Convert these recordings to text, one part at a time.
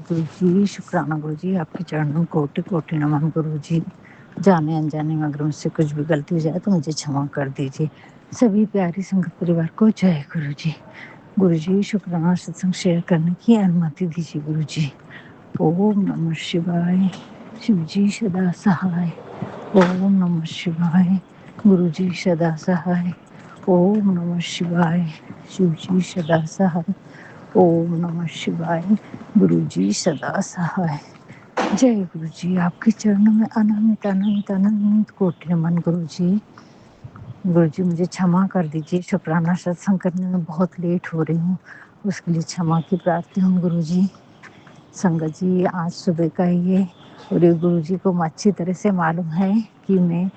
गुरु जी शुक्राना गुरु जी, आपके चरणों कोटि कोटि नमन गुरु जी। जाने अनजाने में अगर मुझसे कुछ भी गलती हो जाए तो मुझे क्षमा कर दीजिए। सभी प्यारी संगत परिवार को जय गुरु जी। गुरु जी शुक्राना सत्संग शेयर करने की अनुमति दीजिए गुरु जी। ओम नमः शिवाय। शिव जी सदा सहाय। ओम नमः शिवाय। गुरु जी सदा सहाय। ओम नमः शिवाय। शिव जी सदा सहाय। ओम नमः शिवाय। गुरु जी सदा सहाय। जय गुरु जी, आपके चरणों में अनंत अनंत अनंत कोटि नमन गुरु जी। गुरु जी मुझे क्षमा कर दीजिए, शुक्राना सत्संग करने में बहुत लेट हो रही हूँ, उसके लिए क्षमा की प्रार्थी हूँ गुरु जी। संगत जी आज सुबह का ही है और ये गुरु जी को अच्छी तरह से मालूम है कि मैं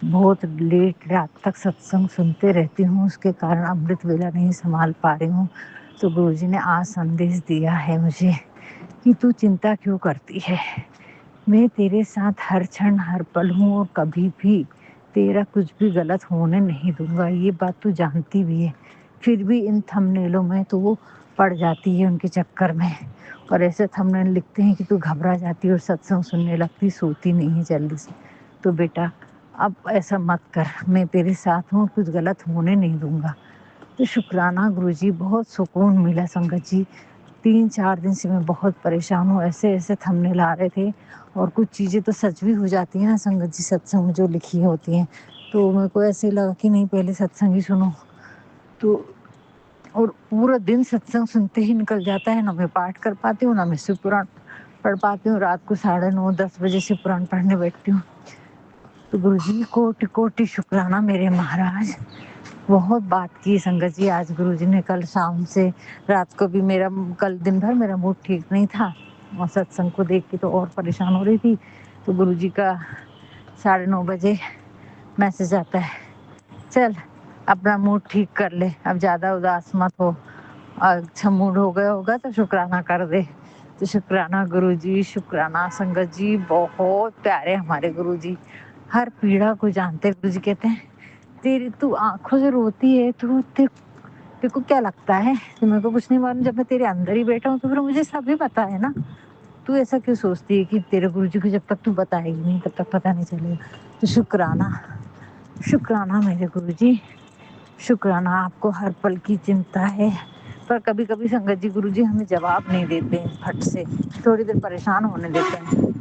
बहुत लेट रात तक सत्संग सुनते रहती हूँ, उसके कारण अमृत वेला नहीं संभाल पा रही हूँ। तो गुरु जी ने आज संदेश दिया है मुझे कि तू चिंता क्यों करती है, मैं तेरे साथ हर क्षण हर पल हूँ और कभी भी तेरा कुछ भी गलत होने नहीं दूंगा। ये बात तू जानती भी है, फिर भी इन थंबनेलों में तो वो पड़ जाती है उनके चक्कर में, और ऐसे थंबनेल लिखते हैं कि तू घबरा जाती है और सत्संग सुनने लगती, सोती नहीं है जल्दी से। तो बेटा अब ऐसा मत कर, मैं तेरे साथ हूँ, कुछ गलत होने नहीं दूंगा। तो शुक्राना गुरुजी, बहुत सुकून मिला संगत जी। 3-4 दिन से मैं बहुत परेशान हूँ, ऐसे ऐसे थंबनेल आ रहे थे और कुछ चीज़ें तो सच भी हो जाती हैं ना संगत जी, सत्संग में जो लिखी होती हैं। तो मेरे को ऐसे लगा कि नहीं पहले सत्संग ही सुनो। तो और पूरा दिन सत्संग सुनते ही निकल जाता है, ना मैं पाठ कर पाती हूँ, ना मैं शिव पुराण पढ़ पाती हूँ। रात को 9:30-10 बजे शिव पुराण पढ़ने बैठती हूँ। तो गुरु जी कोटि कोटि शुक्राना मेरे महाराज। बहुत बात की संगत जी आज गुरुजी ने, कल शाम से रात को भी मेरा, कल दिन भर मेरा मूड ठीक नहीं था और सत्संग को देख के तो और परेशान हो रही थी। तो गुरुजी का 9:30 बजे मैसेज आता है, चल अपना मूड ठीक कर ले, अब ज़्यादा उदास मत हो, अच्छा मूड हो गया होगा तो शुक्राना कर दे। तो शुक्राना गुरुजी, शुक्राना संगत जी, बहुत प्यारे हमारे गुरुजी, हर पीड़ा को जानते। गुरुजी कहते हैं तेरी तू आंखों से रोती है, तू तेरे को क्या लगता है कि मेरे को कुछ नहीं मालूम, जब मैं तेरे अंदर ही बैठा हूँ तो फिर मुझे सब ही पता है ना। तू ऐसा क्यों सोचती है कि तेरे गुरुजी को जब तक तू बताएगी नहीं तब तक पता नहीं चलेगा। तो शुक्राना, शुक्राना मेरे गुरुजी, शुक्राना। आपको हर पल की चिंता है, पर कभी कभी संगत जी गुरुजी हमें जवाब नहीं देते हैं फट से, थोड़ी देर परेशान होने देते हैं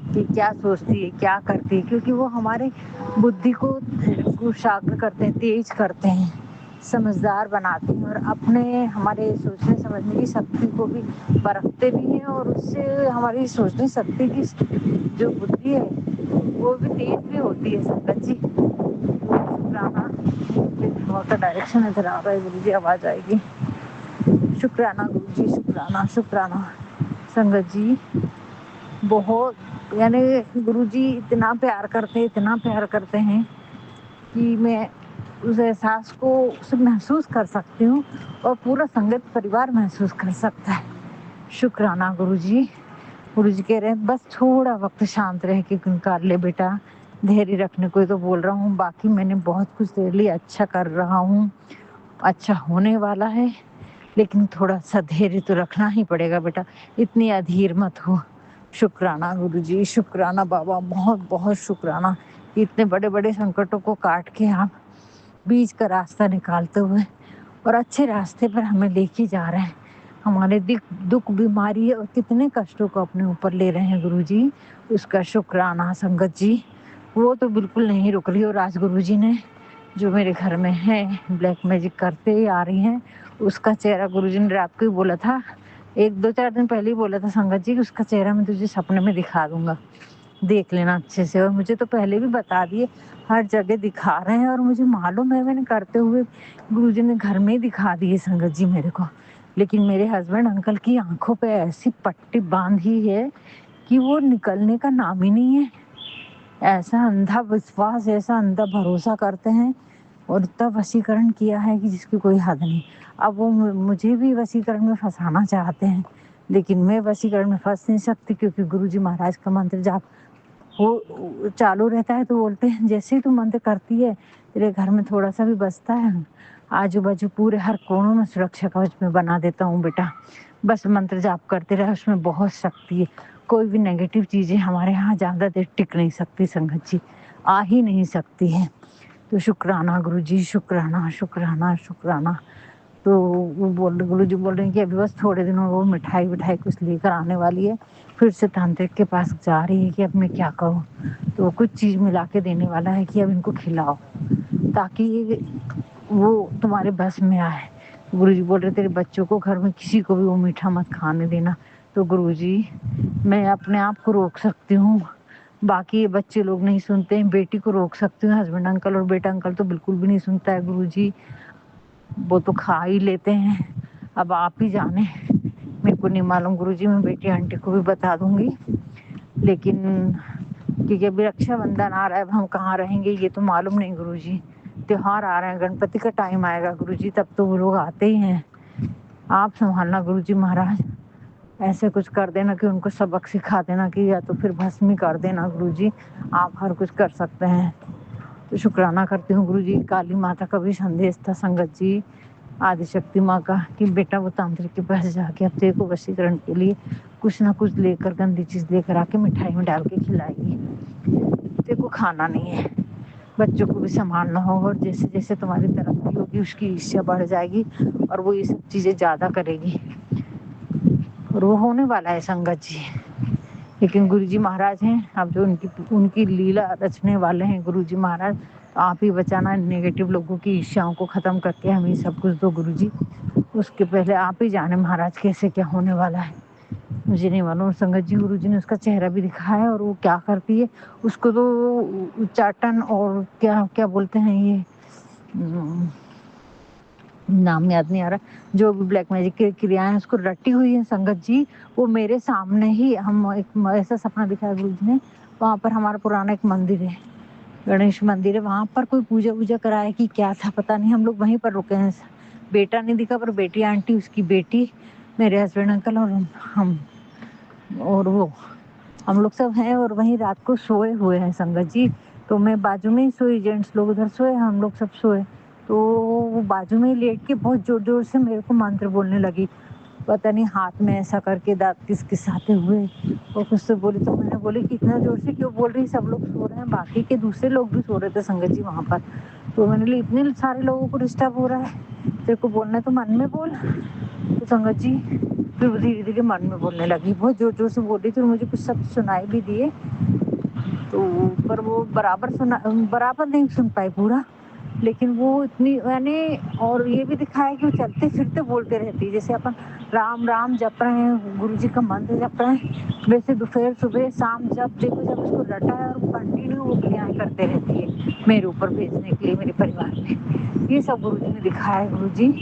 कि क्या सोचती है क्या करती है, क्योंकि वो हमारे बुद्धि को कुशाग्र करते हैं, तेज करते हैं, समझदार बनाते हैं और अपने हमारे सोचने समझने की शक्ति को भी परखते भी हैं, और उससे हमारी सोचने शक्ति की जो बुद्धि है वो भी तेज भी होती है संगत जी। शुक्राना, हवा का डायरेक्शन इधर आ रहा है गुरु जी, आवाज आएगी। शुक्राना गुरु जी, शुक्राना शुक्राना संगत जी। बहुत यानी गुरुजी इतना प्यार करते हैं कि मैं उस एहसास को उसे महसूस कर सकती हूँ और पूरा संगत परिवार महसूस कर सकता है। शुक्राना गुरुजी। गुरुजी कह रहे हैं बस थोड़ा वक्त शांत रह के निकाल ले बेटा, धैर्य रखने को ही तो बोल रहा हूँ, बाकी मैंने बहुत कुछ तेरे लिए अच्छा कर रहा हूँ, अच्छा होने वाला है, लेकिन थोड़ा सा धैर्य तो रखना ही पड़ेगा बेटा, इतनी अधीर मत हो। शुक्राना गुरुजी, शुक्राना बाबा, बहुत बहुत शुक्राना कि इतने बड़े बड़े संकटों को काट के आप बीच का रास्ता निकालते हुए और अच्छे रास्ते पर हमें लेके जा रहे हैं। हमारे दुख बीमारी और कितने कष्टों को अपने ऊपर ले रहे हैं गुरुजी, उसका शुक्राना संगत जी। वो तो बिल्कुल नहीं रुक रही, और आज गुरुजी ने जो मेरे घर में है ब्लैक मैजिक करते ही आ रही हैं, उसका चेहरा गुरुजी ने रात को ही बोला था, 1-2-4 दिन पहले ही बोला था संगत जी कि उसका चेहरा मैं तुझे सपने में दिखा दूंगा, देख लेना अच्छे से। और मुझे तो पहले भी बता दिए, हर जगह दिखा रहे हैं और मुझे मालूम है, मैंने करते हुए गुरुजी ने घर में ही दिखा दिए संगत जी मेरे को। लेकिन मेरे हस्बैंड अंकल की आंखों पे ऐसी पट्टी बांधी है कि वो निकलने का नाम ही नहीं है। ऐसा अंधा विश्वास, ऐसा अंधा भरोसा करते हैं और इतना वशीकरण किया है कि जिसकी कोई हद नहीं। अब वो मुझे भी वशीकरण में फंसाना चाहते हैं, लेकिन मैं वशीकरण में फंस नहीं सकती, क्योंकि गुरुजी महाराज का मंत्र जाप वो चालू रहता है। तो बोलते हैं जैसे ही तू मंत्र करती है तेरे घर में थोड़ा सा भी बसता है, आजू बाजू पूरे हर कोनों में सुरक्षा कवच में बना देता हूँ बेटा। बस मंत्र जाप करते रहे, उसमें बहुत शक्ति है। कोई भी नेगेटिव चीज़ें हमारे यहाँ ज़्यादा देर टिक नहीं सकती संगत जी, आ ही नहीं सकती है। तो शुक्राना गुरु जी, शुक्राना शुक्राना शुक्राना। तो वो गुरु जी बोल रहे हैं कि अभी बस थोड़े दिनों वो मिठाई विठाई कुछ लेकर आने वाली है, फिर से तांत्रिक के पास जा रही है कि अब मैं क्या करूँ। तो कुछ चीज़ मिला के देने वाला है कि अब इनको खिलाओ ताकि वो तुम्हारे बस में आए। गुरु जी बोल रहे तेरे बच्चों को घर में किसी को भी वो मीठा मत खाने देना। तो गुरु जी मैं अपने आप को रोक सकती हूँ, बाकी ये बच्चे लोग नहीं सुनते हैं। बेटी को रोक सकती हूँ, हस्बैंड अंकल और बेटा अंकल तो बिल्कुल भी नहीं सुनता है गुरु जी, वो तो खा ही लेते हैं। अब आप ही जाने, मेरे को नहीं मालूम गुरु जी, मैं बेटी आंटी को भी बता दूंगी। लेकिन क्योंकि अभी रक्षाबंधन आ रहा है, अब हम कहाँ रहेंगे ये तो मालूम नहीं गुरु जी। त्योहार आ रहे हैं, गणपति का टाइम आएगा गुरु जी, तब तो वो लोग आते ही हैं। आप संभालना गुरु जी महाराज, ऐसे कुछ कर देना कि उनको सबक सिखा देना कि या तो फिर भस्मी कर देना गुरु जी, आप हर कुछ कर सकते हैं। तो शुक्राना करती हूँ गुरु जी। काली माता का भी संदेश था संगत जी, आदिशक्ति माँ का, कि बेटा वो तांत्रिक के पास जाके अब तेरे को वशीकरण के लिए कुछ ना कुछ लेकर, गंदी चीज़ लेकर आके मिठाई में डाल के खिलाएगी। तेरे को खाना नहीं है, बच्चों को भी संभालना हो, और जैसे जैसे तुम्हारी तरक्की होगी उसकी ईर्ष्या बढ़ जाएगी और वो ये सब चीज़ें ज़्यादा करेगी, और वो होने वाला है संगत जी। लेकिन गुरुजी महाराज हैं अब जो उनकी लीला रचने वाले हैं गुरुजी महाराज। तो आप ही बचाना नेगेटिव लोगों की ईर्ष्याओं को ख़त्म करके हमें सब कुछ दो गुरुजी। उसके पहले आप ही जाने महाराज कैसे क्या होने वाला है, मुझे नहीं मालूम संगत जी। गुरुजी ने उसका चेहरा भी दिखाया है और वो क्या करती है उसको तो उच्चाटन और क्या क्या बोलते हैं ये, नाम याद नहीं आ रहा, जो भी ब्लैक मैजिक की क्रियाएं उसको रटी हुई है संगत जी। वो मेरे सामने ही, हम एक ऐसा सपना दिखाया गुरु जी ने, वहाँ पर हमारा पुराना एक मंदिर है, गणेश मंदिर है, वहाँ पर कोई पूजा वूजा कराया कि क्या था पता नहीं, हम लोग वहीं पर रुके हैं। बेटा नहीं दिखा पर बेटी आंटी, उसकी बेटी, मेरे हस्बैंड अंकल और हम और वो, हम लोग सब हैं और वहीं रात को सोए हुए हैं संगत जी। तो मैं बाजू में ही सोई, जेंट्स लोग उधर सोए, हम लोग सब सोए। तो वो बाजू में ही लेट के बहुत जोर जोर से मेरे को मंत्र बोलने लगी, पता नहीं हाथ में ऐसा करके दांत किसकिसाते हुए और कुछ से बोली। तो मैंने बोली कि इतना जोर से क्यों बोल रही, सब लोग सो रहे हैं, बाकी के दूसरे लोग भी सो रहे थे संगत जी वहाँ पर। तो मैंने बोली इतने सारे लोगों को डिस्टर्ब हो रहा है, तेरे को बोलना तो मन में बोल। तो संगत जी फिर धीरे धीरे मन में बोलने लगी, बहुत जोर जोर से बोल रही थी और मुझे कुछ शब्द सुनाई भी दिए। तो पर वो बराबर नहीं सुन पाई पूरा, लेकिन वो इतनी मैंने, और ये भी दिखाया कि वो चलते फिरते बोलते रहती है, जैसे अपन राम राम जप रहे हैं, गुरु जी का मंत्र जप रहे हैं, वैसे दोपहर सुबह शाम जब देखो जब उसको रटा है और कंटिन्यू वो क्रियाएं करते रहती है मेरे ऊपर भेजने के लिए, मेरे परिवार में। ये सब गुरु जी ने दिखाया है गुरु जी,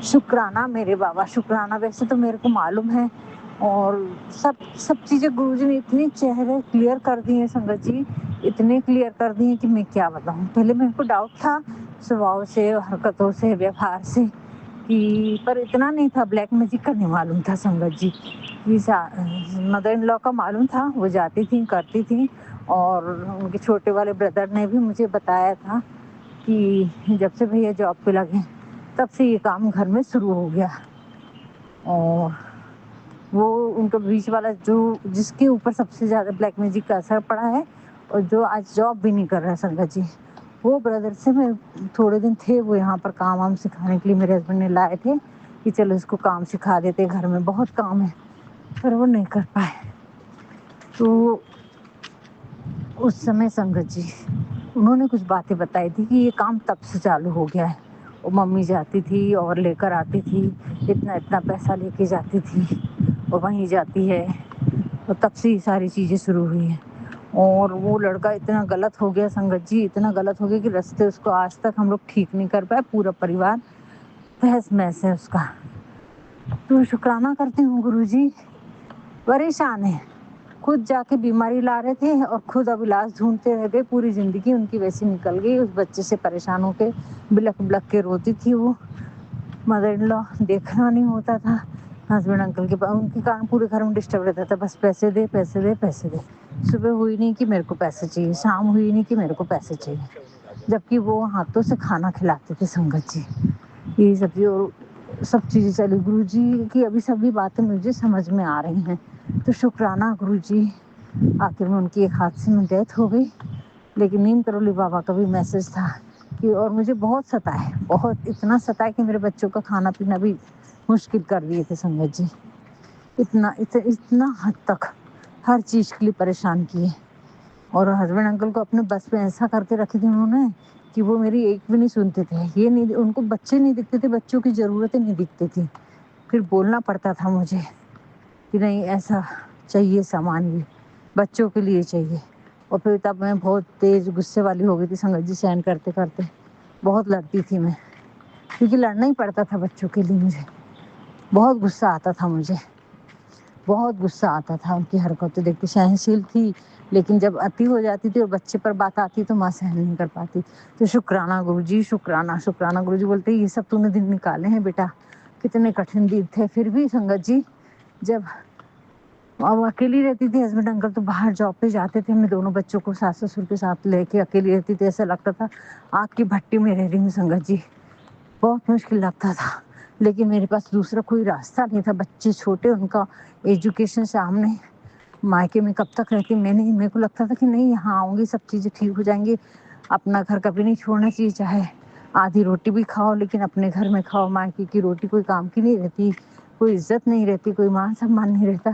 शुक्राना मेरे बाबा, शुक्राना। वैसे तो मेरे को मालूम है, और सब चीज़ें गुरुजी ने इतनी चेहरे क्लियर कर दी हैं संगत जी, इतने क्लियर कर दिए कि मैं क्या बताऊँ। पहले मेरे को डाउट था स्वभाव से, हरकतों से, व्यवहार से, कि पर इतना नहीं था, ब्लैक मैजिक का नहीं मालूम था संगत जी। मदर इन लॉ का मालूम था, वो जाती थी करती थी, और उनके छोटे वाले ब्रदर ने भी मुझे बताया था कि जब से भैया जॉब पे लगे तब से ये काम घर में शुरू हो गया। और वो उनका बीच वाला जो जिसके ऊपर सबसे ज़्यादा ब्लैक मैजिक का असर पड़ा है और जो आज जॉब भी नहीं कर रहा है संगत जी, वो ब्रदर से मैं थोड़े दिन थे, वो यहाँ पर काम वाम सिखाने के लिए मेरे हस्बैंड ने लाए थे कि चलो इसको काम सिखा देते, घर में बहुत काम है, पर वो नहीं कर पाए। तो उस समय संगत जी उन्होंने कुछ बातें बताई थी कि ये काम तब से चालू हो गया है। वो मम्मी जाती थी और लेकर आती थी, इतना इतना पैसा लेके जाती थी और वहीं जाती है, और तब से ये सारी चीज़ें शुरू हुई हैं। और वो लड़का इतना गलत हो गया संगत जी, इतना गलत हो गया कि रास्ते उसको आज तक हम लोग ठीक नहीं कर पाए, पूरा परिवार तहस महस है उसका। तो शुक्राना करती हूँ गुरु जी, परेशान है, खुद जाके बीमारी ला रहे थे और खुद अब इलाज ढूंढते रह गए, पूरी ज़िंदगी उनकी वैसी निकल गई। उस बच्चे से परेशान होकर बिलख बिलख के रोती थी वो, मदर इन लॉ, देखना नहीं होता था हस्बैंड अंकल के पास, उनके कारण पूरे घर में डिस्टर्ब रहता था, बस पैसे दे पैसे दे पैसे दे। सुबह हुई नहीं कि मेरे को पैसे चाहिए, शाम हुई नहीं कि मेरे को पैसे चाहिए, जबकि वो हाथों से खाना खिलाते थे संगत जी, यही सब चीज़। سب چیزیں چلی گرو جی کی ابھی سبھی باتیں مجھے سمجھ میں آ رہی ہیں. تو شکرانہ گرو جی. آخر میں ان کی ایک حادثے میں ڈیتھ ہو گئی. لیکن نیم کرولی بابا کا بھی میسج تھا کہ اور مجھے بہت ستائے, بہت اتنا ستائے کہ میرے بچوں کا کھانا پینا بھی مشکل کر دیے تھے سنگت جی. اتنا حد تک ہر چیز کے لیے پریشان کیے. اور ہسبینڈ انکل کو اپنے بس پہ ایسا کر کے رکھی تھی انہوں نے کہ وہ میری ایک بھی نہیں سنتے تھے. یہ نہیں, ان کو بچے نہیں دکھتے تھے, بچوں کی ضرورتیں نہیں دکھتی تھی. پھر بولنا پڑتا تھا مجھے کہ نہیں ایسا چاہیے سامان, یہ بچوں کے لیے چاہیے. اور پھر تب میں بہت تیز غصے والی ہو گئی تھی سنگت جی. سہن کرتے کرتے بہت لڑتی تھی میں, کیونکہ لڑنا ہی پڑتا تھا بچوں کے لیے. مجھے بہت غصہ آتا تھا, مجھے بہت غصہ آتا تھا ان کی حرکتیں دیکھ کے. سہنشیل تھی لیکن جب اتی ہو جاتی تھی اور بچے پر بات آتی تو ماں سہن نہیں کر پاتی. تو شکرانہ گرو جی, شکرانہ شکرانہ. گرو جی بولتے یہ سب تو نے دن نکالے ہیں بیٹا, کتنے کٹھن دن تھے. پھر بھی سنگت جی جب وہ اکیلی رہتی تھی, ہسبینڈ انکل تو باہر جاب پہ جاتے تھے, میں دونوں بچوں کو ساس سسر کے ساتھ لے کے اکیلی رہتی تھی. ایسا لگتا تھا آگ کی بھٹی میں رہ رہی ہوں سنگت جی. بہت مشکل لگتا تھا, لیکن میرے پاس دوسرا کوئی راستہ نہیں تھا. بچے چھوٹے, ان کا ایجوکیشن سامنے, مائکے میں کب تک رہتی. میرے کو لگتا تھا کہ نہیں یہاں آؤں گی سب چیزیں ٹھیک ہو جائیں گی. اپنا گھر کبھی نہیں چھوڑنا چاہیے, چاہے آدھی روٹی بھی کھاؤ لیکن اپنے گھر میں کھاؤ. مائکے کی روٹی کوئی کام کی نہیں رہتی, کوئی عزت نہیں رہتی, کوئی مان سمان نہیں رہتا.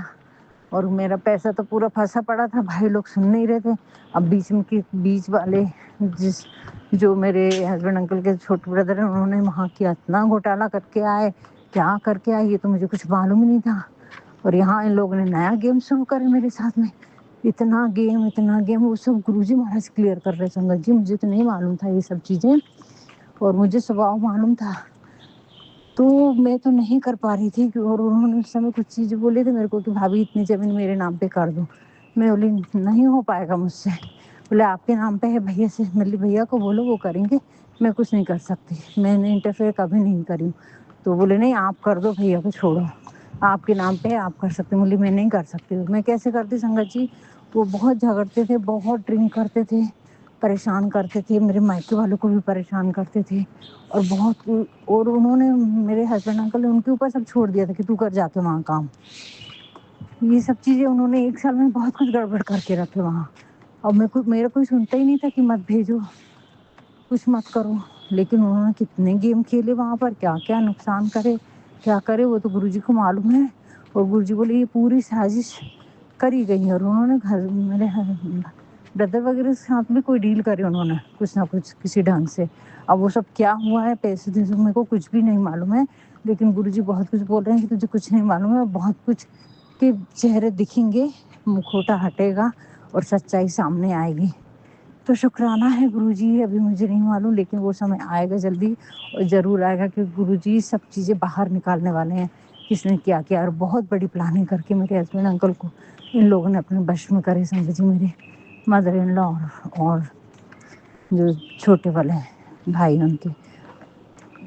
اور میرا پیسہ تو پورا پھنسا پڑا تھا, بھائی لوگ سن نہیں رہے تھے. اب بیچ والے جو میرے ہسبینڈ انکل کے چھوٹے بردر ہیں, انہوں نے وہاں کیا اتنا گھوٹالا کر کے آئے, کیا کر کے آئے یہ تو مجھے کچھ معلوم نہیں تھا. اور یہاں ان لوگوں نے نیا گیم شروع کرے میرے ساتھ میں. اتنا گیم وہ سب گرو جی مہاراج کلیئر کر رہے سنگت جی. مجھے تو نہیں معلوم تھا یہ سب چیزیں, اور مجھے سباؤ معلوم تھا تو میں تو نہیں کر پا رہی تھی. اور انہوں نے اس سمے کچھ چیزیں بولے تھے میرے کو کہ بھابھی اتنی زمین میرے نام پہ کر دو. میں بولی نہیں ہو پائے گا مجھ سے. بولے آپ کے نام پہ ہے بھیا سے, ملی بھیا کو بولو وہ کریں گے, میں کچھ نہیں کر سکتی. میں نے انٹرفیئر کبھی نہیں کری. تو بولے نہیں آپ کر دو, بھیا کو چھوڑو, آپ کے نام پہ آپ کر سکتے. بولی میں نہیں کر سکتی. میں کیسے کرتی سنگت جی, وہ بہت جھگڑتے تھے, بہت ڈرنک کرتے تھے, پریشان کرتے تھے, میرے مائکے والوں کو بھی پریشان کرتے تھے. اور بہت, اور انہوں نے میرے ہسبینڈ انکل نے ان کے اوپر سب چھوڑ دیا تھا کہ تو کر جا کے وہاں کام. یہ سب چیزیں انہوں نے ایک سال میں بہت کچھ گڑبڑ کر کے رکھے وہاں. اور میرا کوئی سنتا ہی نہیں تھا کہ مت بھیجو, کچھ مت کرو. لیکن انہوں نے کتنے گیم کھیلے وہاں پر, کیا کیا نقصان کرے, کیا کرے, وہ تو گرو جی کو معلوم ہے. اور گرو جی بولے یہ پوری سازش کری گئی. اور انہوں نے میرے بردر وغیرہ کے ساتھ بھی کوئی ڈیل کرے انہوں نے کچھ نہ کچھ کسی ڈھنگ سے. اب وہ سب کیا ہوا ہے پیسے میرے کو کچھ بھی نہیں معلوم ہے. لیکن گرو جی بہت کچھ بول رہے ہیں کہ تجھے کچھ نہیں معلوم ہے. بہت کچھ کے چہرے دکھیں گے, مکھوٹا ہٹے گا اور سچائی سامنے آئے گی. تو شکرانہ ہے گرو جی. ابھی مجھے نہیں معلوم لیکن وہ سمے آئے گا جلدی, اور ضرور آئے گا کہ گرو جی سب چیزیں باہر نکالنے والے ہیں. کس نے کیا کیا, اور بہت بڑی پلاننگ کر کے میرے ہسبینڈ انکل کو ان لوگوں نے اپنے بش میں کرے سنگت جی. میرے مدر ان لا اور جو چھوٹے والے ہیں بھائی ان کے,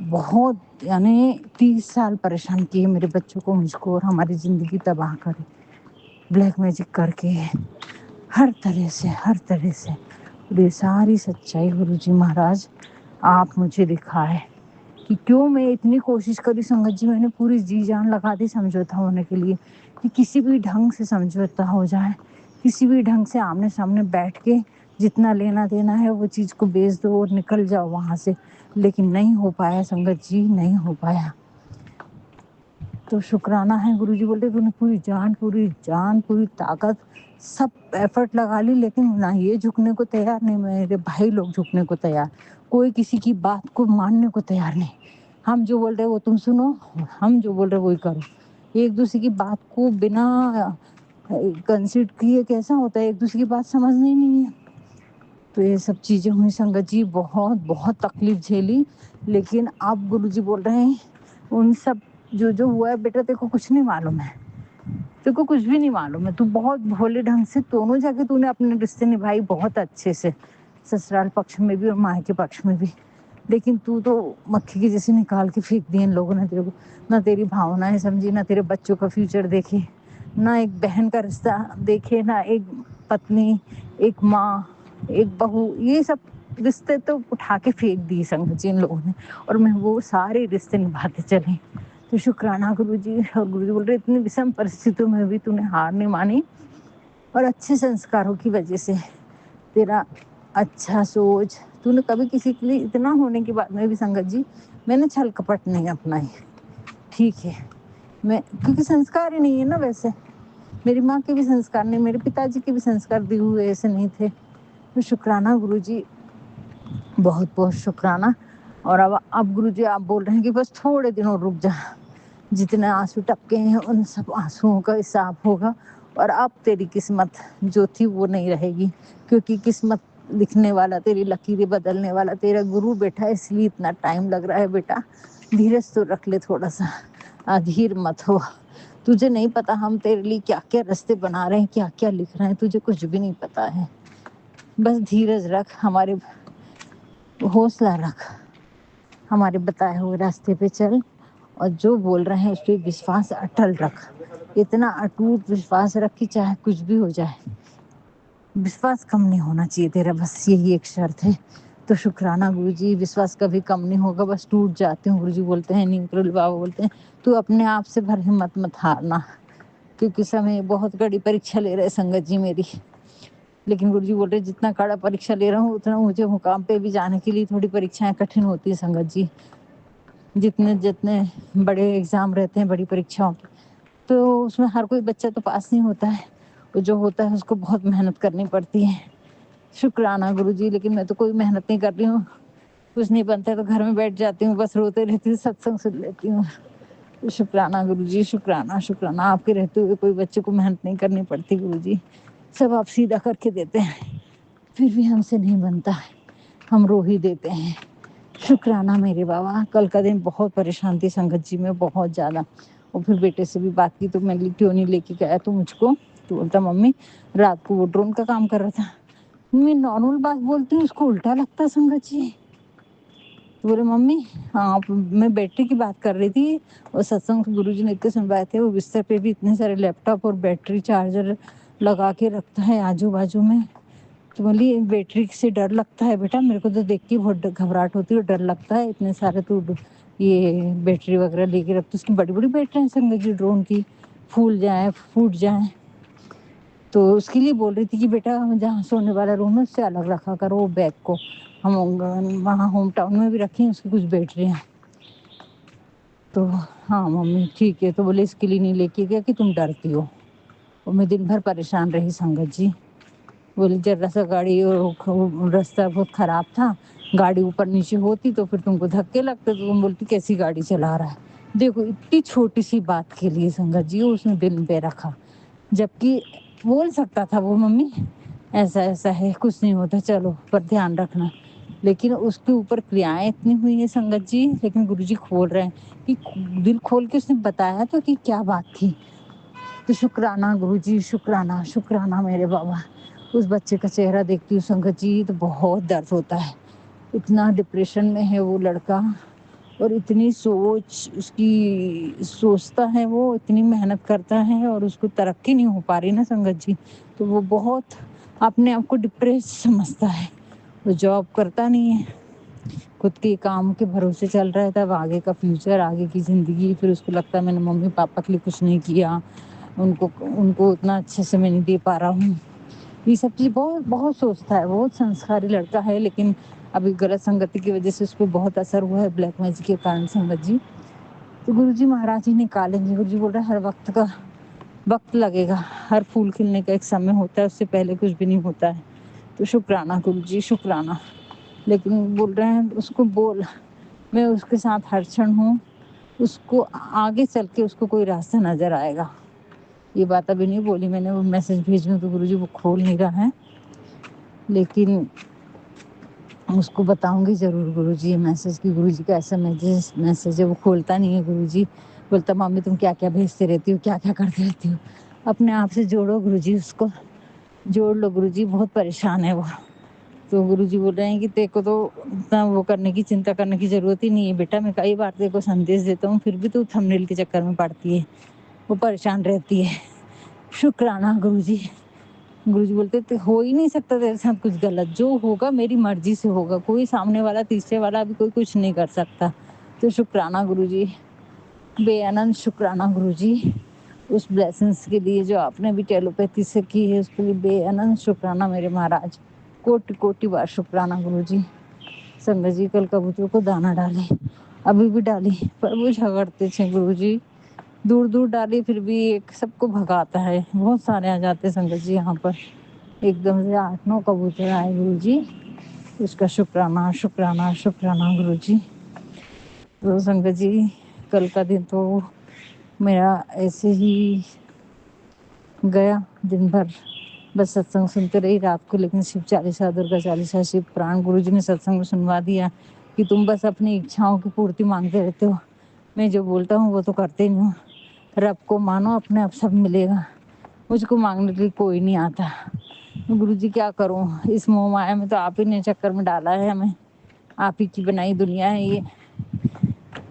بہت یعنی 30 سال پریشان کیے میرے بچوں کو, مجھ کو, اور ہماری زندگی تباہ کرے بلیک میجک کر کے, ہر طرح سے ہر طرح سے. یہ ساری سچائی گرو جی مہاراج آپ مجھے دکھائے کہ کیوں میں اتنی کوشش کری سنگت جی. میں نے پوری جی جان لگا دی سمجھوتا ہونے کے لیے, کہ کسی بھی ڈھنگ سے سمجھوتا ہو جائے, کسی بھی ڈھنگ سے آمنے سامنے بیٹھ کے جتنا لینا دینا ہے وہ چیز کو بیچ دو اور نکل جاؤ وہاں سے. لیکن نہیں ہو پایا سنگت جی, نہیں ہو پایا. تو شکرانہ ہے گرو جی. بولتے تو نے پوری جان پوری طاقت سب ایفرٹ لگا لی, لیکن نہ یہ جھکنے کو تیار, نہیں میرے بھائی لوگ جھکنے کو تیار. کوئی کسی کی بات کو ماننے کو تیار نہیں. ہم جو بول رہے وہ تم سنو, ہم جو بول رہے وہی کرو. ایک دوسرے کی بات کو بنا کنسیڈر کیے کیسا ہوتا ہے, ایک دوسرے کی بات سمجھنا ہی نہیں ہے. تو یہ سب چیزیں ہوئی سنگت جی, بہت بہت تکلیف جھیلی. لیکن اب گرو جی بول رہے ہیں ان سب جو ہوا ہے بیٹا تیرے کو کچھ نہیں معلوم ہے, تیرے کو کچھ بھی نہیں معلوم ہے. تو بہت بھولے ڈھنگ سے دونوں جگہ تو نے اپنے رشتے نبھائی بہت اچھے سے, سسرال پکش میں بھی اور مائکے پکش میں بھی. لیکن تو مکھی کی جیسے نکال کے پھینک دی ان لوگوں نے تیرے کو. نہ تیری بھاونائیں سمجھی, نہ تیرے بچوں کا فیوچر دیکھے, نہ ایک بہن کا رشتہ دیکھے, نہ ایک پتنی, ایک ماں, ایک بہو, یہ سب رشتے تو اٹھا کے پھینک دی سنگت جی ان لوگوں نے، اور میں وہ سارے رشتے نبھاتے چلے. تو شکرانہ گرو جی. اور گرو جی بول رہے اتنی وشم پرستتوں میں بھی تو نے ہار نہیں مانی، اور اچھے سنسکاروں کی وجہ سے تیرا اچھا سوچ، تو نے کبھی کسی کے لیے اتنا ہونے کے بعد میں بھی سنگت جی میں نے چھل کپٹ نہیں اپنائی. ٹھیک ہے، میں کیونکہ سنسکار ہی نہیں ہے نا. ویسے میری ماں کے بھی سنسکار نہیں، میرے پتا جی کے بھی سنسکار دیے ہوئے ایسے نہیں تھے. تو شکرانہ گرو جی، بہت بہت شکرانہ. اور اب گرو جی آپ بول رہے ہیں کہ بس تھوڑے دن اور رک جا، جتنے آنسو ٹپکے ہیں ان سب آنسوؤں کا حساب ہوگا، اور اب تیری قسمت جو تھی وہ نہیں رہے گی، کیونکہ قسمت لکھنے والا، تیری لکیریں بدلنے والا تیرا گرو بیٹا ہے، اس لیے اتنا ٹائم لگ رہا ہے. بیٹا دھیرج تو رکھ لے تھوڑا سا، ادھیر مت ہو. تجھے نہیں پتا ہم تیرے لیے کیا کیا رستے بنا رہے ہیں، کیا کیا لکھ رہے ہیں، تجھے کچھ بھی نہیں پتا ہے. بس دھیرج رکھ، ہمارے حوصلہ رکھ، ہمارے بتائے ہوئے راستے پہ چل، اور جو بول رہے ہیں اس پہ وشواس اٹل رکھ. اتنا اٹوٹ وشواس رکھ کہ چاہے کچھ بھی ہو جائے، وشواس کم نہیں ہونا چاہیے تیرا، بس یہی ایک شرط ہے. تو شکرانہ گرو جی. وشواس کبھی کم نہیں ہوگا، بس ٹوٹ جاتے ہیں. گرو جی بولتے ہیں، نیمکرول بابا بولتے ہیں تو اپنے آپ سے بھر ہمت مت ہارنا، کیونکہ سمے بہت کڑی پریکشا لے رہے سنگت جی میری. لیکن گرو جی بول رہے جتنا کڑا پریکشا لے رہا ہوں اتنا مجھے مقام پہ بھی جانے کے لیے تھوڑی پریکشائیں کٹھن ہوتی ہے سنگت جی. جتنے جتنے بڑے ایگزام رہتے ہیں، بڑی پریکشاؤں کے، تو اس میں ہر کوئی بچہ تو پاس نہیں ہوتا ہے، وہ جو ہوتا ہے اس کو بہت محنت کرنی پڑتی ہے. شکرانہ گرو جی. لیکن میں تو کوئی محنت نہیں کر رہی ہوں، کچھ نہیں بنتا تو گھر میں بیٹھ جاتی ہوں، بس روتے رہتی ہوں، ستسنگ سن لیتی ہوں. شکرانہ گرو جی. شکرانہ شکرانہ. آپ کے رہتے ہوئے کوئی بچے کو محنت نہیں کرنی پڑتی گرو جی، سب آپ سیدھا کر کے دیتے ہیں، پھر بھی ہم سے نہیں بنتا ہے، ہم رو ہی دیتے ہیں. شکرانہ میرے بابا. کل کا دن بہت پریشان تھی سنگت جی میں، بہت زیادہ. اور پھر بیٹے سے بھی بات کی تو میں نے کیوں نہیں لے کے گیا تو مجھ کو، تو بولتا ممی رات کو وہ ڈرون کا کام کر رہا تھا. میں نارمل بات بولتی ہوں اس کو الٹا لگتا سنگت جی. بولے ممی ہاں میں بیٹری کی بات کر رہی تھی، اور ستسنگ گرو جی نے اتنے سنوائے تھے، وہ بستر پہ بھی اتنے سارے لیپ ٹاپ اور بیٹری چارجر لگا کے رکھتا ہے آجو بازو میں. تو بولی بیٹری سے ڈر لگتا ہے بیٹا، میرے کو تو دیکھ کے بہت گھبراہٹ ہوتی ہے اور ڈر لگتا ہے، اتنے سارے تو یہ بیٹری وغیرہ لے کے رکھتے، اس کی بڑی بڑی بیٹری ہیں سنگت جی ڈرون کی، پھول جائیں پھوٹ جائیں. تو اس کے لیے بول رہی تھی کہ بیٹا جہاں سونے والا روم ہے اس سے الگ رکھا کرو وہ بیگ کو. ہم وہاں ہوم ٹاؤن میں بھی رکھے ہیں اس کی کچھ بیٹریاں. تو ہاں ممی ٹھیک ہے. تو بولے اس کے لیے نہیں لے کے گیا کہ تم ڈرتی ہو. اور میں دن بھر پریشان رہی سنگت جی. بولی ذرا سا گاڑی راستہ بہت خراب تھا، گاڑی اوپر نیچے ہوتی تو پھر تم کو دھکے لگتے تو تم بولتی کیسی گاڑی چلا رہا ہے. دیکھو اتنی چھوٹی سی بات کے لیے سنگت جی اس نے دل پہ رکھا، جبکہ بول سکتا تھا وہ ممی ایسا ایسا ہے کچھ نہیں ہوتا چلو پر دھیان رکھنا. لیکن اس کے اوپر کریائیں اتنی ہوئی ہیں سنگت جی. لیکن گرو جی کھول رہے ہیں کہ دل کھول کے اس نے بتایا تو کہ کیا بات تھی. تو شکرانہ گرو جی. شکرانہ شکرانہ میرے بابا. اس بچے کا چہرہ دیکھتی ہوں سنگت جی تو بہت درد ہوتا ہے، اتنا ڈپریشن میں ہے وہ لڑکا، اور اتنی سوچ اس کی سوچتا ہے، وہ اتنی محنت کرتا ہے اور اس کو ترقی نہیں ہو پا رہی نا سنگت جی. تو وہ بہت اپنے آپ کو ڈپریس سمجھتا ہے، وہ جاب کرتا نہیں ہے، خود کے کام کے بھروسے چل رہا تھا. اب آگے کا فیوچر، آگے کی زندگی، پھر اس کو لگتا ہے میں نے ممی پاپا کے لیے کچھ نہیں کیا، ان کو اتنا اچھے سے میں نہیں دے پا رہا ہوں. یہ سب چیز بہت بہت سوچتا ہے. بہت سنسکاری لڑکا ہے، لیکن ابھی غلط سنگتی کی وجہ سے اس پہ بہت اثر ہوا ہے بلیک میجک کے کارن سنگت جی. تو گرو جی مہاراج ہی نکالیں گے. گرو جی بول رہے ہیں ہر وقت کا وقت لگے گا، ہر پھول کھلنے کا ایک سمے ہوتا ہے، اس سے پہلے کچھ بھی نہیں ہوتا ہے. تو شکرانہ گرو جی شکرانہ. لیکن بول رہے ہیں اس کو بول میں اس کے ساتھ ہر چھن ہوں، اس کو آگے چل کے اس کو کوئی راستہ نظر آئے گا. یہ بات ابھی نہیں بولی میں نے، وہ میسج بھیجوں تو گرو جی وہ کھول نہیں رہا ہے، لیکن اس کو بتاؤں گی ضرور گرو جی میسج کی گرو جی کا ایسا میسج ہے. وہ کھولتا نہیں ہے گرو جی، بولتا ممی تم کیا کیا بھیجتے رہتی ہو، کیا کیا کرتی رہتی ہو. اپنے آپ سے جوڑو گرو جی، اس کو جوڑ لو گرو جی، بہت پریشان ہے وہ. تو گرو جی بول رہے ہیں کہ تیرے کو تو اتنا وہ کرنے کی چنتا کرنے کی ضرورت ہی نہیں ہے بیٹا. میں کئی بار تیرے کو سندیش دیتا ہوں پھر بھی تو تھمبنیل کے چکر میں پڑتی ہے، وہ پریشان رہتی ہے. شکرانہ گرو جی. गुरुजी बोलते थे हो ही नहीं सकता तेरे साथ कुछ गलत, जो होगा मेरी मर्जी से होगा, कोई सामने वाला तीसरे वाला भी कोई कुछ नहीं कर सकता। तो शुक्राना गुरुजी, बेअनंत शुक्राना गुरुजी, उस ब्लेसिंग्स के लिए जो आपने भी टेलीपैथी से की है, उसके लिए बेअनंत शुक्राना मेरे महाराज, कोटि कोटि बार शुक्राना गुरुजी। संगत जी कल कबूतरों को दाना डाली, अभी भी डाली, पर वो झगड़ते थे गुरुजी, दूर दूर डाली फिर भी एक सबको भगाता है, बहुत सारे आ जाते संगत जी यहाँ पर, एकदम से 8-9 कबूतर आए गुरुजी, उसका शुक्राना शुक्राना शुक्राना गुरुजी। तो संगत जी कल का दिन तो मेरा ऐसे ही गया, दिन भर बस सत्संग सुनते रही रात को, लेकिन शिव चालीसा, दुर्गा चालीसा, शिव पुराण गुरुजी ने सत्संग में सुनवा दिया कि तुम बस अपनी इच्छाओं की पूर्ति मांगते रहते हो, मैं जो बोलता हूँ वो तो करते नहीं हूँ, रब को मानो अपने आप सब मिलेगा, मुझको मांगने के लिए कोई नहीं आता। गुरुजी क्या करूँ, इस मोह माया में तो आप ही ने चक्कर में डाला है हमें, आप ही की बनाई दुनिया है ये,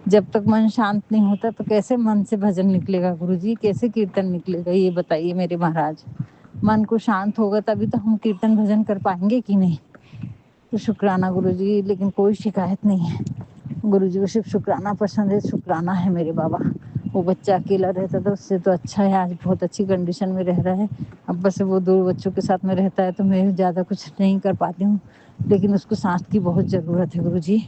जब तक मन शांत नहीं होता तो कैसे मन से भजन निकलेगा गुरुजी, कैसे कीर्तन निकलेगा, ये बताइए मेरे महाराज। मन को शांत होगा तभी तो हम कीर्तन भजन कर पाएंगे कि नहीं। तो शुक्राना गुरुजी, लेकिन कोई शिकायत नहीं है, गुरुजी को सिर्फ शुक्राना पसंद है, शुक्राना है मेरे बाबा। वो बच्चा अकेला रहता था, उससे तो अच्छा है आज बहुत अच्छी कंडीशन में रह रहा है। अब बस वो 2 बच्चों के साथ में रहता है तो मैं ज़्यादा कुछ नहीं कर पाती हूँ, लेकिन उसको सांस की बहुत ज़रूरत है गुरुजी।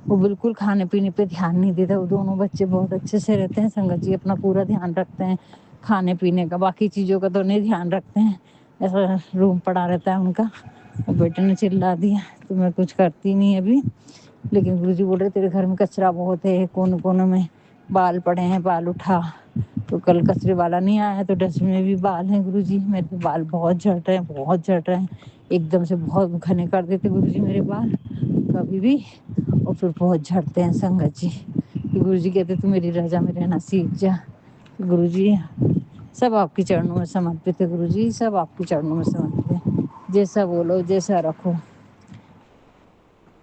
वो बिल्कुल खाने पीने पे ध्यान नहीं देता, वो दोनों बच्चे बहुत अच्छे से रहते हैं संगत जी, अपना पूरा ध्यान रखते हैं खाने पीने का, बाकी चीज़ों का तो नहीं ध्यान रखते हैं, ऐसा रूम पड़ा रहता है उनका। और बेटे ने चिल्ला दिया तो मैं कुछ करती नहीं अभी, लेकिन गुरुजी बोल रहे तेरे घर में कचरा बहुत है, कोने कोने में बाल पड़े हैं, बाल उठा। तो कल कचरे वाला नहीं आया तो डस्टबिन में भी बाल हैं गुरुजी, मेरे तो बाल बहुत झड़ रहे हैं, बहुत झड़ रहे हैं, एकदम से बहुत घने कर देते गुरुजी मेरे बाल कभी भी, और फिर बहुत झड़ते हैं संगत जी। गुरुजी कहते तू मेरी रजा में रहना सीख जा। गुरुजी सब आपके चरणों में समर्पित है गुरुजी, सब आपके चरणों में समर्पित है, जैसा बोलो जैसा रखो।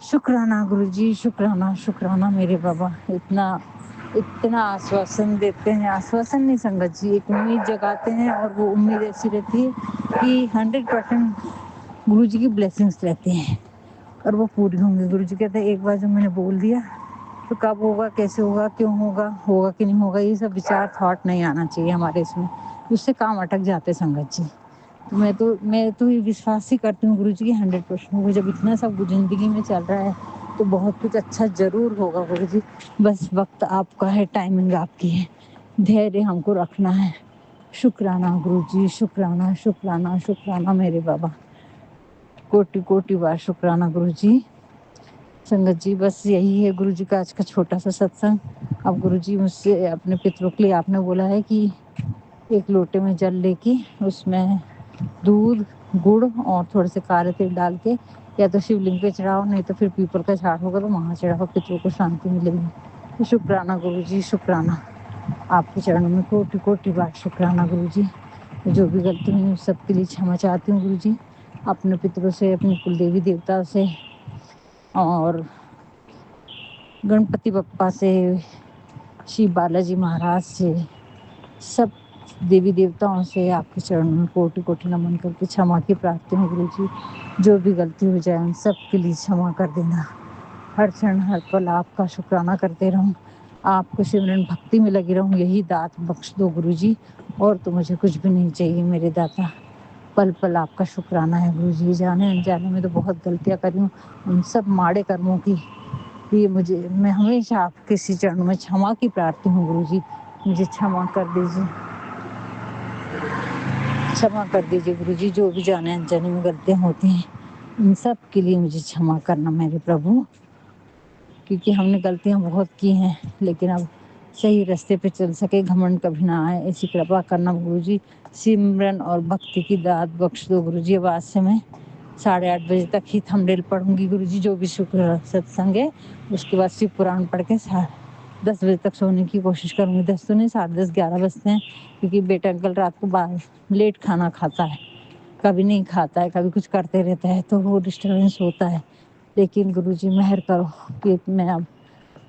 शुक्राना गुरुजी, शुक्राना शुक्राना मेरे बाबा, इतना आश्वासन देते हैं, आश्वासन नहीं संगत जी, एक उम्मीद जगाते हैं, और वो उम्मीद ऐसी रहती है कि 100% गुरुजी की ब्लेसिंग्स रहती हैं और वो पूरी होंगी। गुरुजी कहते हैं एक बार जो मैंने बोल दिया तो कब होगा, कैसे होगा, क्यों होगा, होगा कि नहीं होगा, ये सब विचार थॉट नहीं आना चाहिए हमारे इसमें, उससे काम अटक जाते संगत जी। तो मैं तो ये विश्वास ही करती हूँ गुरुजी की 100% होगा, जब इतना सब जिंदगी में चल रहा है तो बहुत कुछ अच्छा जरूर होगा गुरुजी, बस वक्त आपका है, टाइमिंग आपकी है, धैर्य हमको रखना है। शुक्राना गुरुजी, शुक्राना शुक्राना शुक्राना मेरे बाबा, कोटि कोटि बार शुक्राना गुरुजी। संगत जी बस यही है गुरुजी का आज का छोटा सा सत्संग। अब गुरुजी मुझसे अपने पितरों के लिए आपने बोला है कि एक लोटे में जल लेके उसमें दूध, गुड़ और थोड़े से काले तिल डाल के या तो शिवलिंग पे चढ़ाओ, नहीं तो फिर पीपल का झाड़ होगा तो वहाँ चढ़ाओ, पितरों को शांति मिलेगी। तो शुक्राना गुरुजी, शुक्राना, आपके चरणों में कोटि कोटि बार शुक्राना गुरुजी। जो भी गलती हुई सबके लिए क्षमा चाहती हूँ गुरुजी, अपने पितरों से, अपने कुल देवी देवता से और गणपति बप्पा से, शिव बालाजी महाराज से, सब देवी देवताओं से आपके चरणों में कोटि कोटि नमन करके क्षमा की प्रार्थी हूँ गुरुजी। जो भी गलती हो जाए उन सब के लिए क्षमा कर देना, हर क्षण हर पल आपका शुक्राना करते रहूँ, आपको सिमरन भक्ति में लगी रहूँ, यही दात बख्श दो गुरुजी, और तो मुझे कुछ भी नहीं चाहिए मेरे दाता। पल पल आपका शुक्राना है गुरुजी, जाने अनजाने में तो बहुत गलतियाँ करी हूँ, उन सब माड़े कर्मों की ये मैं हमेशा आपके इसी चरणों में क्षमा की प्रार्थी हूँ गुरुजी, मुझे क्षमा कर दीजिए, क्षमा कर दीजिए गुरुजी, जो भी जाने अनजाने में गलतियाँ होती हैं इन सब के लिए मुझे क्षमा करना मेरे प्रभु, क्योंकि हमने गलतियाँ बहुत की हैं, लेकिन अब सही रास्ते पे चल सके, घमंड कभी ना आए, ऐसी कृपा करना गुरुजी। सिमरन और भक्ति की दात बख्श दो गुरुजी। अब आज से मैं 8:30 बजे तक ही थंबनेल पढ़ूंगी गुरुजी, जो भी शुक्र सत्संग है, उसके बाद शिव पुराण पढ़ के 10 बजे तक सोने की कोशिश करूंगी। 10 तो नहीं, 10:30 11 बजते हैं, क्योंकि बेटा अंकल रात को लेट खाना खाता है, कभी नहीं खाता है, कभी कुछ करते रहता है, तो वो डिस्टर्बेंस होता है। लेकिन गुरुजी मेहर करो कि मैं अब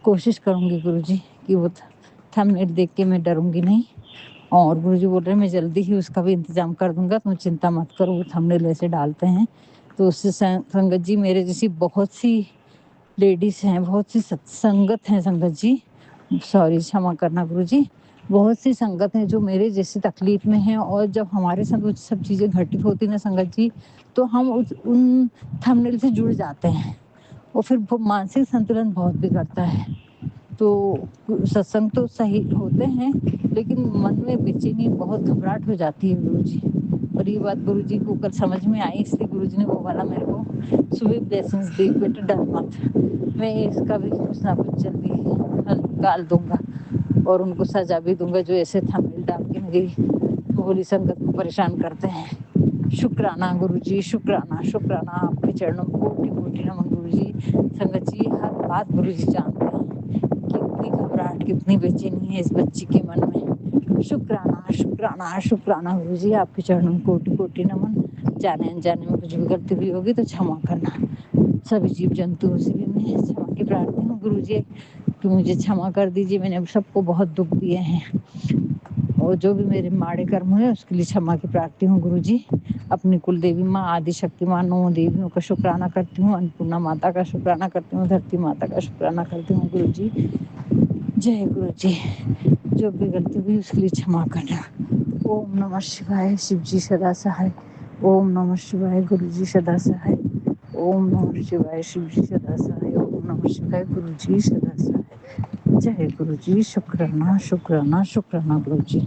कोशिश करूंगी गुरुजी कि वो थंबनेल देख के मैं डरूंगी नहीं, और गुरुजी बोल रहे हैं मैं जल्दी ही उसका भी इंतजाम कर दूंगा, तुम चिंता मत करो। वो थंबनेल ऐसे डालते हैं तो उससे संगत जी मेरे जैसी बहुत सी लेडीज हैं, बहुत सी संगत हैं संगत जी, सॉरी क्षमा करना गुरुजी, बहुत सी संगत हैं जो मेरे जैसी तकलीफ में हैं। और जब हमारे साथ वो सब चीज़ें घटित होती ना संगत जी, तो हम उन थंबनेल से जुड़ जाते हैं और फिर मानसिक संतुलन बहुत बिगड़ता है। तो सत्संग तो सही होते हैं लेकिन मन में बेचैनी बहुत घबराहट हो जाती है गुरुजी। और ये बात गुरुजी को कल समझ में आई, इसलिए गुरुजी ने वो वाला मेरे को सुबह ब्लेसिंग्स दी, बेटा डर मत, मैं इसका भी कुछ ना कुछ जल्दी हल निकाल दूंगा और उनको सजा भी दूंगा जो ऐसे थंबनेल डाल के मेरी भोली संगत को परेशान करते हैं। शुक्राना गुरुजी, शुक्राना शुक्राना, आपके चरणों में कोटि कोटि नमन गुरुजी। संगत जी हर बात गुरुजी जानते हैं, कितनी घबराहट कितनी बेचैनी है इस बच्ची के मन में। शुक्राना शुक्राना शुक्राना गुरुजी, आपके चरणों में कोटि कोटि नमन। जाने अनजाने में कुछ भी गलती हुई होगी तो क्षमा करना। सभी जीव जंतुओं से भी मैं क्षमा की प्रार्थी हूँ गुरुजी कि मुझे क्षमा कर दीजिए, मैंने सबको बहुत दुख दिए हैं और जो भी मेरे माड़े कर्म हुए उसके लिए क्षमा की प्रार्थी हूँ गुरुजी। अपनी कुल देवी माँ आदि शक्ति माँ नौ देवियों का शुक्राना करती हूँ, अन्नपूर्णा माता का शुक्राना करती हूँ, धरती माता का शुक्राना करती हूँ गुरुजी। जय गुरुजी। जो भी गलती हुई उसके लिए क्षमा करना। ओम नमः शिवाय, शिव जी सदा सहाय। ओम नमः शिवाय, गुरुजी सदा सहाय। ओम नमः शिवाय, शिव जी सदा सहाय। ओम नमः शिवाय, गुरुजी सदा सहाय। जय गुरुजी। शुक्राना शुक्राना शुक्राना गुरुजी।